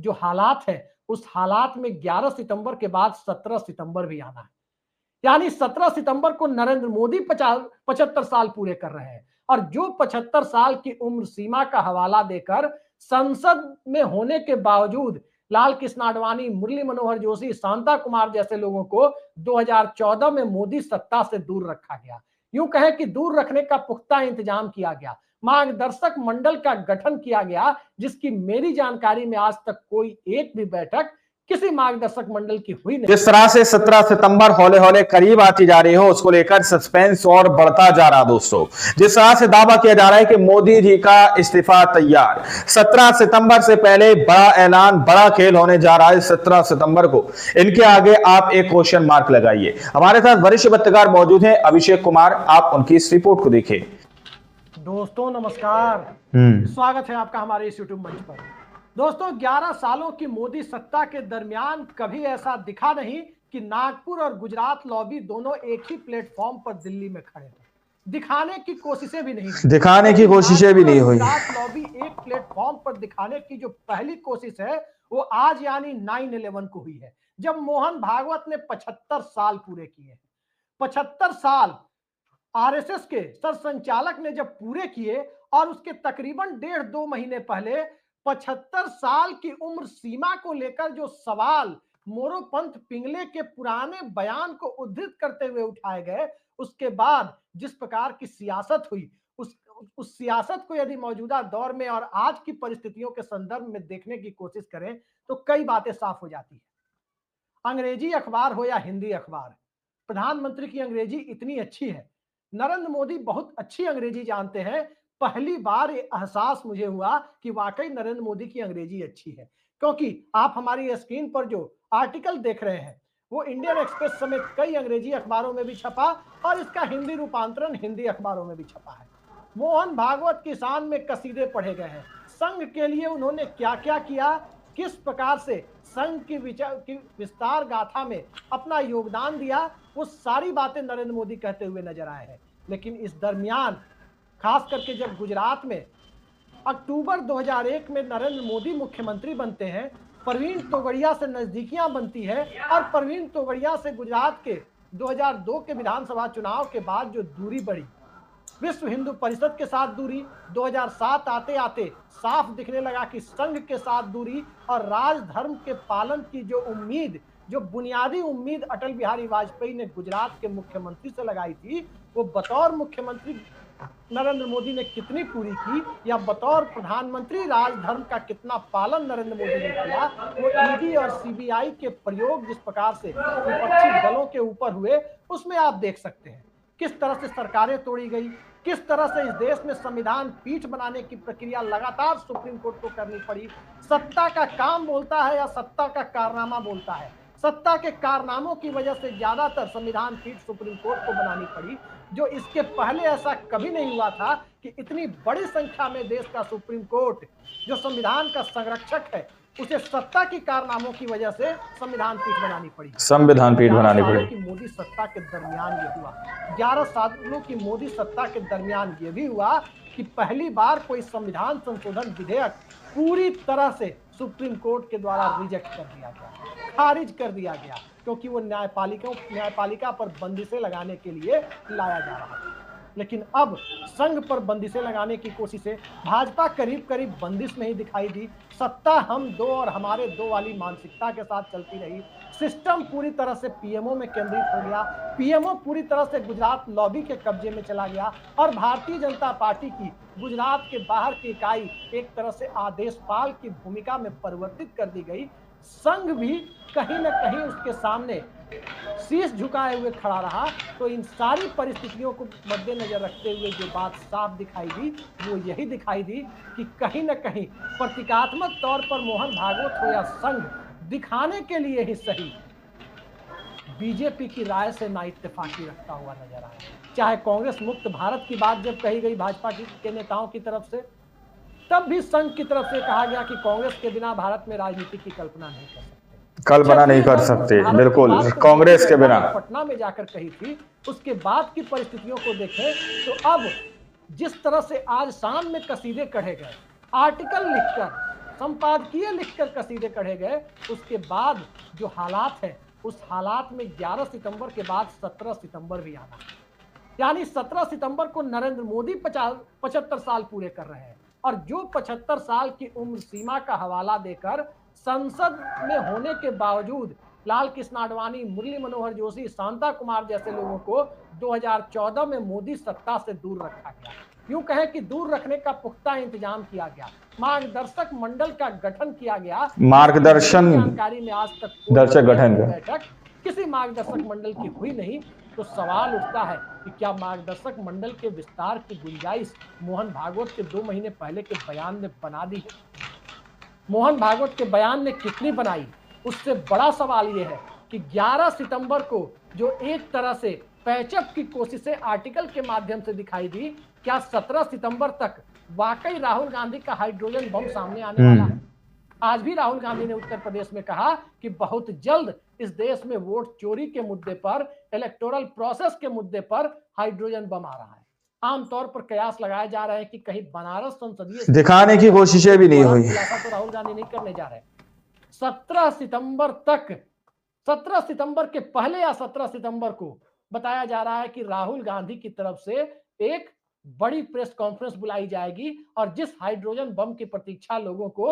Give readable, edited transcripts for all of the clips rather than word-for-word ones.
जो हालात है उस हालात में 11 सितंबर के बाद 17 सितंबर भी आना है। यानी 17 सितंबर को नरेंद्र मोदी 75 साल पूरे कर रहे हैं और जो 75 साल की उम्र सीमा का हवाला देकर संसद में होने के बावजूद लाल कृष्ण आडवाणी, मुरली मनोहर जोशी, शांता कुमार जैसे लोगों को 2014 में मोदी सत्ता से दूर रखा गया। यूं कहें कि दूर रखने का पुख्ता इंतजाम किया गया, मार्गदर्शक मंडल का गठन किया गया, जिसकी मेरी जानकारी में आज तक कोई एक भी बैठक किसी मार्गदर्शक मंडल की हुई नहीं। जिस तरह से 17 सितंबर हौले हौले करीब आती जा रही हो, उसको लेकर सस्पेंस और बढ़ता जा रहा दोस्तों। जिस तरह से दावा किया जा रहा है कि मोदी जी का इस्तीफा तैयार, 17 सितंबर से पहले बड़ा ऐलान, बड़ा खेल होने जा रहा है 17 सितंबर को। इनके आगे आप एक क्वेश्चन मार्क लगाइए। हमारे साथ वरिष्ठ पत्रकार मौजूद हैं, अभिषेक कुमार, आप उनकी इस रिपोर्ट को देखिए। दोस्तों नमस्कार, स्वागत है आपका हमारे इस यूट्यूब मंच पर। दोस्तों 11 सालों की मोदी सत्ता के दरमियान कभी ऐसा दिखा नहीं कि नागपुर और गुजरात लॉबी दोनों एक ही प्लेटफॉर्म पर दिल्ली में खड़े हैं। दिखाने की कोशिशें भी नहीं हुई। गुजरात लॉबी एक प्लेटफॉर्म पर दिखाने की जो पहली कोशिश है वो आज यानी 9/11 को हुई है, जब मोहन भागवत ने 75 साल पूरे किए। 75 साल आरएसएस के सरसंचालक ने जब पूरे किए और उसके तकरीबन 1.5-2 महीने पहले 75 साल की उम्र सीमा को लेकर जो सवाल मोरोपंत पिंगले के पुराने बयान को उद्धृत करते हुए उठाए गए, उसके बाद जिस प्रकार की सियासत हुई, उस सियासत को यदि मौजूदा दौर में और आज की परिस्थितियों के संदर्भ में देखने की कोशिश करें तो कई बातें साफ हो जाती है। अंग्रेजी अखबार हो या हिंदी अखबार, प्रधानमंत्री की अंग्रेजी इतनी अच्छी है, नरेंद्र मोदी बहुत अच्छी अंग्रेजी जानते हैं। पहली बार ये एहसास मुझे हुआ कि वाकई नरेंद्र मोदी की अंग्रेजी अच्छी है, क्योंकि आप हमारी स्क्रीन पर जो आर्टिकल देख रहे हैं वो इंडियन एक्सप्रेस समेत कई अंग्रेजी अखबारों में भी छपा और इसका हिंदी रूपांतरण हिंदी अखबारों में भी छपा है। मोहन भागवत की शान में कसीदे पढ़े गए हैं। संघ के लिए उन्होंने क्या क्या किया, किस प्रकार से संघ की विस्तार गाथा में अपना योगदान दिया, वो सारी बातें नरेंद्र मोदी कहते हुए नजर आए हैं। लेकिन इस दरमियान खास करके जब गुजरात में अक्टूबर 2001 में नरेंद्र मोदी मुख्यमंत्री बनते हैं, प्रवीण तोगड़िया से नजदीकियां बनती है और प्रवीण तोगड़िया से गुजरात के 2002 के विधानसभा चुनाव के बाद जो दूरी बढ़ी, विश्व हिंदू परिषद के साथ दूरी, 2007 आते आते साफ दिखने लगा कि संघ के साथ दूरी और राजधर्म के पालन की जो उम्मीद, जो बुनियादी उम्मीद अटल बिहारी वाजपेयी ने गुजरात के मुख्यमंत्री से लगाई थी, वो बतौर मुख्यमंत्री नरेंद्र मोदी ने कितनी पूरी की या बतौर प्रधानमंत्री राजधर्म का कितना पालन नरेंद्र मोदी ने किया, वो ईडी और सीबीआई के प्रयोग जिस प्रकार से विपक्षी दलों के ऊपर हुए, उसमें आप देख सकते हैं किस तरह से सरकारें तोड़ी गई, किस तरह से इस देश में संविधान पीठ बनाने की प्रक्रिया लगातार सुप्रीम कोर्ट को करनी पड़ी। सत्ता का काम बोलता है या सत्ता का कारनामा बोलता है? सत्ता के कारनामों की वजह से ज्यादातर संविधान पीठ सुप्रीम कोर्ट को बनानी पड़ी, जो इसके पहले ऐसा कभी नहीं हुआ था कि इतनी बड़ी संख्या में देश का सुप्रीम कोर्ट जो संविधान का संरक्षक है, उसे सत्ता के कारनामों की वजह से संविधान पीठ बनानी पड़ी। संविधान पीठ बनानी पड़ी। कि मोदी सत्ता के दरमियान ये हुआ, 11 सालों की मोदी सत्ता के दरमियान ये भी हुआ कि पहली बार कोई संविधान संशोधन विधेयक पूरी तरह से सुप्रीम कोर्ट के द्वारा रिजेक्ट कर दिया गया, खारिज कर दिया गया, क्योंकि वो न्यायपालिका पर बंदिशें लगाने के लिए लाया जा रहा था। लेकिन अब संघ पर बंदिशें लगाने की कोशिशें, भाजपा करीब करीब बंदिश में ही दिखाई दी। सत्ता हम दो और हमारे दो वाली मानसिकता के साथ चलती रही। सिस्टम पूरी तरह से पीएमओ में केंद्रित हो गया, पीएमओ पूरी तरह से गुजरात लॉबी के कब्जे में चला गया और भारतीय जनता पार्टी की गुजरात के बाहर की इकाई एक तरह से आदेशपाल की भूमिका में परिवर्तित कर दी गई। संघ भी कहीं न कहीं उसके सामने शीश झुकाए हुए खड़ा रहा। तो इन सारी परिस्थितियों को मद्देनजर रखते हुए जो बात साफ दिखाई दी वो यही दिखाई दी कि कहीं न कहीं प्रतीकात्मक तौर पर मोहन भागवत हो या संघ दिखाने के लिए ही सही बीजेपी की राय से ना इत्तेफाकी रखता हुआ नजर आया। चाहे कांग्रेस मुक्त भारत की बात जब कही गई भाजपा के नेताओं की तरफ से, तब भी संघ की तरफ से कहा गया कि कांग्रेस के बिना भारत में राजनीति की कल्पना नहीं कर सकते, कल्पना नहीं कर सकते। बिल्कुल, कांग्रेस के बिना। पटना में जाकर कही थी, उसके बाद की परिस्थितियों को देखें तो अब जिस तरह से आज शाम में कसीदे कढ़े गए, आर्टिकल लिखकर संपादकीय लिखकर कसीदे कढ़े गए। उसके बाद जो हालात है, उस हालात में 11 सितंबर के बाद 17 सितंबर भी आना, यानी 17 सितंबर को नरेंद्र मोदी 75 साल पूरे कर रहे हैं, और जो 75 साल की उम्र सीमा का हवाला देकर संसद में होने के बावजूद लाल कृष्ण आडवाणी, मुरली मनोहर जोशी, शांता कुमार जैसे लोगों को 2014 में मोदी सत्ता से दूर रखा गया। यूं कहें कि दूर रखने का पुख्ता इंतजाम किया गया, मार्गदर्शक मंडल का गठन किया गया। मार्गदर्शन जानकारी में आज तक दर्शक गठन का बैठक किसी मार्गदर्शक मंडल की हुई नहीं, तो सवाल उठता है कि क्या मार्गदर्शक मंडल के विस्तार की गुंजाइश मोहन भागवत के 2 महीने पहले के बयान ने बना दी है? मोहन भागवत के बयान ने कितनी बनाई? उससे बड़ा सवाल यह है कि 11 सितंबर को जो एक तरह से पैचअप की कोशिशें आर्टिकल के माध्यम से दिखाई दी, क्या 17 सितंबर तक वाकई राहुल गांधी का हाइड्रोजन बम सामने आने वाला है? आज भी राहुल गांधी ने उत्तर प्रदेश में कहा कि बहुत जल्द इस देश में वोट चोरी के मुद्दे पर, इलेक्टोरल प्रोसेस के मुद्दे पर हाइड्रोजन बम आ रहा है। आमतौर पर कयास लगाए जा रहे हैं कि कहीं बनारस संसदीय दिखाने की कोशिशें भी नहीं हुई, तो राहुल गांधी नहीं करने जा रहे। 17 सितंबर तक, 17 सितंबर के पहले या 17 सितंबर को बताया जा रहा है कि राहुल गांधी की तरफ से एक बड़ी प्रेस कॉन्फ्रेंस बुलाई जाएगी, और जिस हाइड्रोजन बम की प्रतीक्षा लोगों को,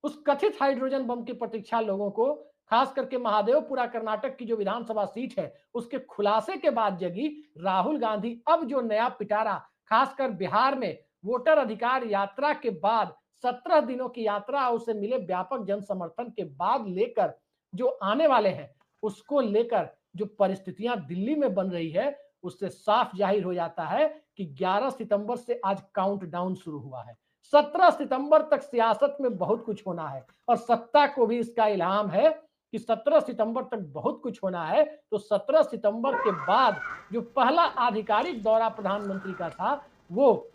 उस कथित हाइड्रोजन बम की प्रतीक्षा लोगों को, खास करके महादेवपुरा कर्नाटक की जो विधानसभा सीट है, उसके खुलासे के बाद जगी। राहुल गांधी अब जो नया पिटारा, खासकर बिहार में वोटर अधिकार यात्रा के बाद 17 दिनों की यात्रा, उसे मिले व्यापक जन समर्थन के बाद लेकर जो आने वाले हैं, उसको लेकर जो परिस्थितियां दिल्ली में बन रही है, उससे साफ जाहिर हो जाता है कि 11 सितंबर से आज काउंटडाउन शुरू हुआ है। 17 सितंबर तक सियासत में बहुत कुछ होना है, और सत्ता को भी इसका इल्हाम है कि 17 सितंबर तक बहुत कुछ होना है। तो 17 सितंबर के बाद जो पहला आधिकारिक दौरा प्रधानमंत्री का था, वो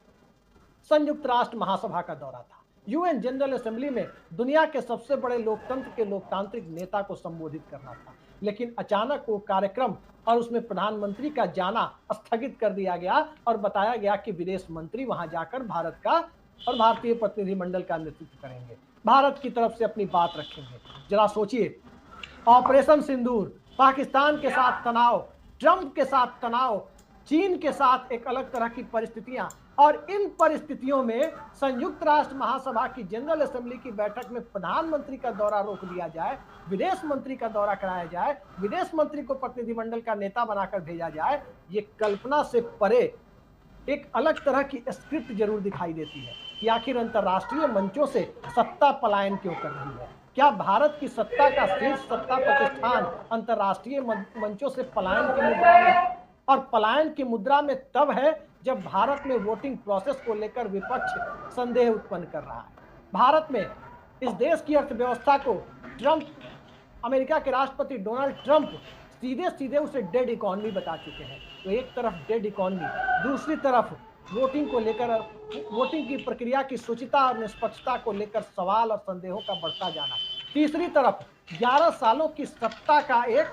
संयुक्त राष्ट्र महासभा का दौरा था। यूएन जनरल असेंबली में दुनिया के सबसे बड़े लोकतंत्र के लोकतांत्रिक नेता को संबोधित करना था, लेकिन अचानक वो कार्यक्रम और उसमें प्रधानमंत्री का जाना स्थगित कर दिया गया, और बताया गया कि विदेश मंत्री वहां जाकर भारत का और भारतीय प्रतिनिधिमंडल का नेतृत्व करेंगे, भारत की तरफ से अपनी बात रखेंगे। जरा सोचिए, ऑपरेशन सिंदूर, पाकिस्तान के साथ तनाव, ट्रंप के साथ तनाव, चीन के साथ एक अलग तरह की परिस्थितियां, और इन परिस्थितियों में संयुक्त राष्ट्र महासभा की जनरल असेंबली की बैठक में प्रधानमंत्री का दौरा रोक दिया जाए, विदेश मंत्री का दौरा कराया जाए, विदेश मंत्री को प्रतिनिधिमंडल का नेता बनाकर भेजा जाए, ये कल्पना से परे एक अलग तरह की स्क्रिप्ट जरूर दिखाई देती है कि आखिर अंतर्राष्ट्रीय मंचों से सत्ता पलायन क्यों कर रही है। क्या भारत की सत्ता का शीर्ष सत्ता प्रतिष्ठान अंतर्राष्ट्रीय मंचों से पलायन की मुद्रा में, और पलायन की मुद्रा में तब है जब भारत में वोटिंग प्रोसेस को लेकर विपक्ष संदेह उत्पन्न कर रहा है। भारत में इस देश की अर्थव्यवस्था को ट्रंप, अमेरिका के राष्ट्रपति डोनाल्ड ट्रंप सीधे सीधे उसे डेड इकोनॉमी बता चुके हैं। तो एक तरफ डेड इकोनॉमी, दूसरी तरफ वोटिंग को लेकर, वोटिंग की प्रक्रिया की शुचिता और निष्पक्षता को लेकर सवाल और संदेहों का बढ़ता जाना, तीसरी तरफ 11 सालों की सत्ता का एक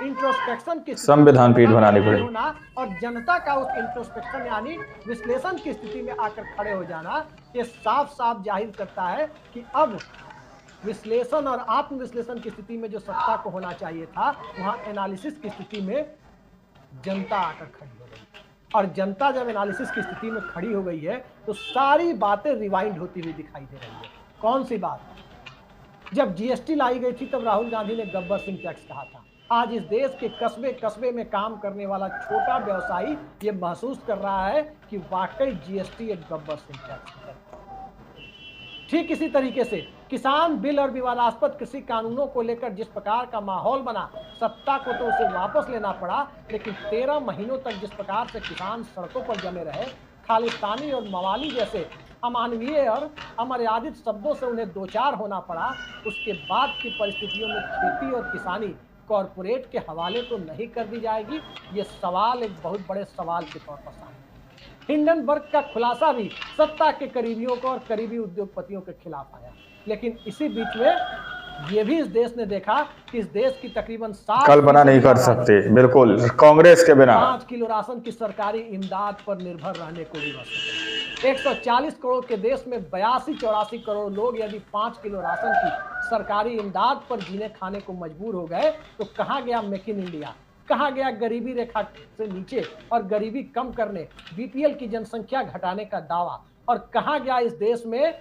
इंट्रोस्पेक्शन की संविधान पीठ बनाने पड़े होना, और जनता का उस इंट्रोस्पेक्शन यानी विश्लेषण की स्थिति में आकर खड़े हो जाना, ये साफ साफ जाहिर करता है कि अब विश्लेषण और आत्मविश्लेषण की स्थिति में जो सत्ता को होना चाहिए था, वहां एनालिसिस की स्थिति में जनता आकर खड़ी हो गई। और जनता जब एनालिसिस की स्थिति में खड़ी हो गई है, तो सारी बातें रिवाइंड होती हुई दिखाई दे रही है। कौन सी बात? जब जीएसटी लाई गई थी, तब राहुल गांधी ने गब्बर सिंह टैक्स कहा था। आज इस देश के कस्बे कस्बे में काम करने वाला छोटा व्यवसायी ये महसूस कर रहा है कि वाकई जीएसटी एक गब्बर सिंह टैक्स है। ठीक इसी तरीके से किसान बिल और विवादास्पद कृषि कानूनों को लेकर जिस प्रकार का माहौल बना, सत्ता को तो उसे वापस लेना पड़ा, लेकिन 13 महीनों तक जिस प्रकार से किसान सड़कों पर जमे रहे, खालिस्तानी और मवाली जैसे अमानवीय और अमर्यादित शब्दों से उन्हें दो चार होना पड़ा, उसके बाद की परिस्थितियों में खेती और किसानी कॉरपोरेट के हवाले तो नहीं कर दी जाएगी, ये सवाल एक बहुत बड़े सवाल के तौर पर सामने। हिंडनबर्ग का खुलासा भी सत्ता के करीबियों को और करीबी उद्योगपतियों के खिलाफ आया, लेकिन इसी बीच में ये भी इस देश ने देखा कि इस देश की तकरीबन 7 कल्पना नहीं कर सकते, बिल्कुल कांग्रेस के बिना 5 किलो राशन की सरकारी इमदाद पर निर्भर रहने को भी बस। 140 करोड़ के देश में 82-84 करोड़ लोग यदि 5 किलो राशन की सरकारी इमदाद पर जीने खाने को मजबूर हो गए तो कहाँ गया मेक इन इंडिया, कहाँ गया गरीबी रेखा से नीचे और गरीबी कम करने, बीपीएल की जनसंख्या घटाने का दावा, और कहाँ गया इस देश में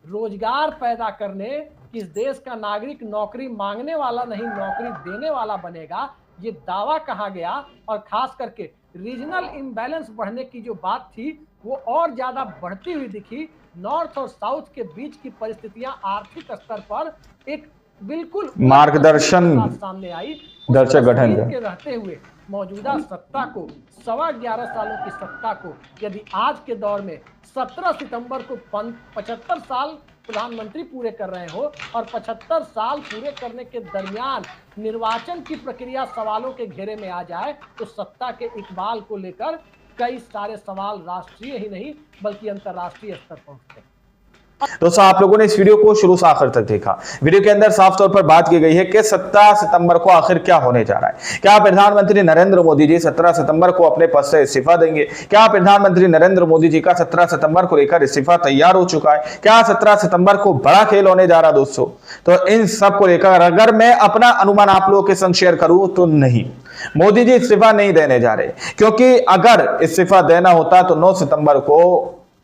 रोजगार पैदा करने कि इस देश का नागरिक नौकरी मांगने वाला नहीं नौकरी देने वाला बनेगा, ये दावा कहाँ गया। और खास करके रीजनल इम्बैलेंस बढ़ने की जो बात थी वो और ज्यादा बढ़ती हुई दिखी। नॉर्थ और साउथ के बीच की परिस्थितियां आर्थिक स्तर पर एक बिल्कुल मार्गदर्शन सामने आई। दर्शक गठन के रहते हुए मौजूदा सत्ता को 11.25 सालों की सत्ता को यदि आज के दौर में 17 सितंबर को 75 साल प्रधानमंत्री पूरे कर रहे हो और 75 साल पूरे करने के दरमियान निर्वाचन की प्रक्रिया सवालों के घेरे में आ जाए तो सत्ता के इकबाल को लेकर कई सारे सवाल राष्ट्रीय ही नहीं बल्कि अंतर्राष्ट्रीय स्तर पर उठते हैं। दोस्तों, आप लोगों ने इस वीडियो को शुरू से आखिर तक देखा। वीडियो के अंदर साफ तौर पर बात की गई है कि 17 सितंबर को आखिर क्या होने जा रहा है। क्या प्रधानमंत्री नरेंद्र मोदी जी 17 सितंबर को अपने पद से इस्तीफा देंगे? क्या प्रधानमंत्री नरेंद्र मोदी जी का 17 सितंबर को लेकर इस्तीफा तैयार हो चुका है? क्या 17 सितंबर को बड़ा खेल होने जा रहा है? दोस्तों, तो इन सब को लेकर अगर मैं अपना अनुमान आप लोगों के संग शेयर करूं तो नहीं, मोदी जी इस्तीफा नहीं देने जा रहे, क्योंकि अगर इस्तीफा देना होता तो 9 सितंबर को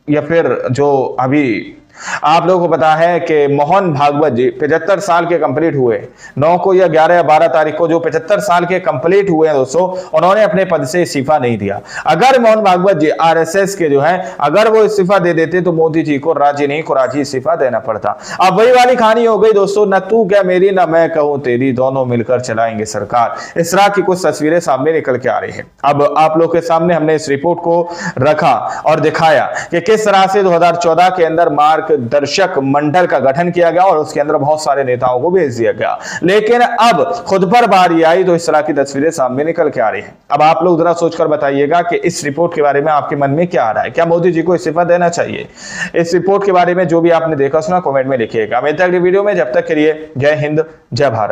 या फिर जो अभी आप लोगों को पता है कि मोहन भागवत जी 75 साल के कंप्लीट हुए 9 को या 11 या 12 तारीख को, जो 75 साल के कंप्लीट हुए हैं दोस्तों, उन्होंने अपने पद से इस्तीफा नहीं दिया। अगर मोहन भागवत जी आरएसएस के जो है अगर वो इस्तीफा दे देते तो मोदी जी को राज्य नहीं को राज्य इस्तीफा देना पड़ता। अब वही वाली कहानी हो गई दोस्तों, न तू क्या मेरी न मैं कहूं तेरी, दोनों मिलकर चलाएंगे सरकार। इस तरह की कुछ तस्वीरें सामने निकल के आ रही है। अब आप लोग के सामने हमने इस रिपोर्ट को रखा और दिखाया कि किस तरह से 2014 के अंदर मार्गदर्शक मंडल का गठन किया गया और उसके अंदर बहुत सारे नेताओं को भेज दिया गया, लेकिन अब खुद पर बारी आई तो इस तरह की तस्वीरें सामने निकल के आ रही हैं। अब आप लोग जरा सोचकर बताइएगा कि इस रिपोर्ट के बारे में आपके मन में क्या आ रहा है। क्या मोदी जी को इस्तीफा देना चाहिए? इस रिपोर्ट के बारे में जो भी आपने देखा सुना कमेंट में लिखिएगा। मिलते हैं अगली वीडियो में, जब तक के लिए जय हिंद जय भारत।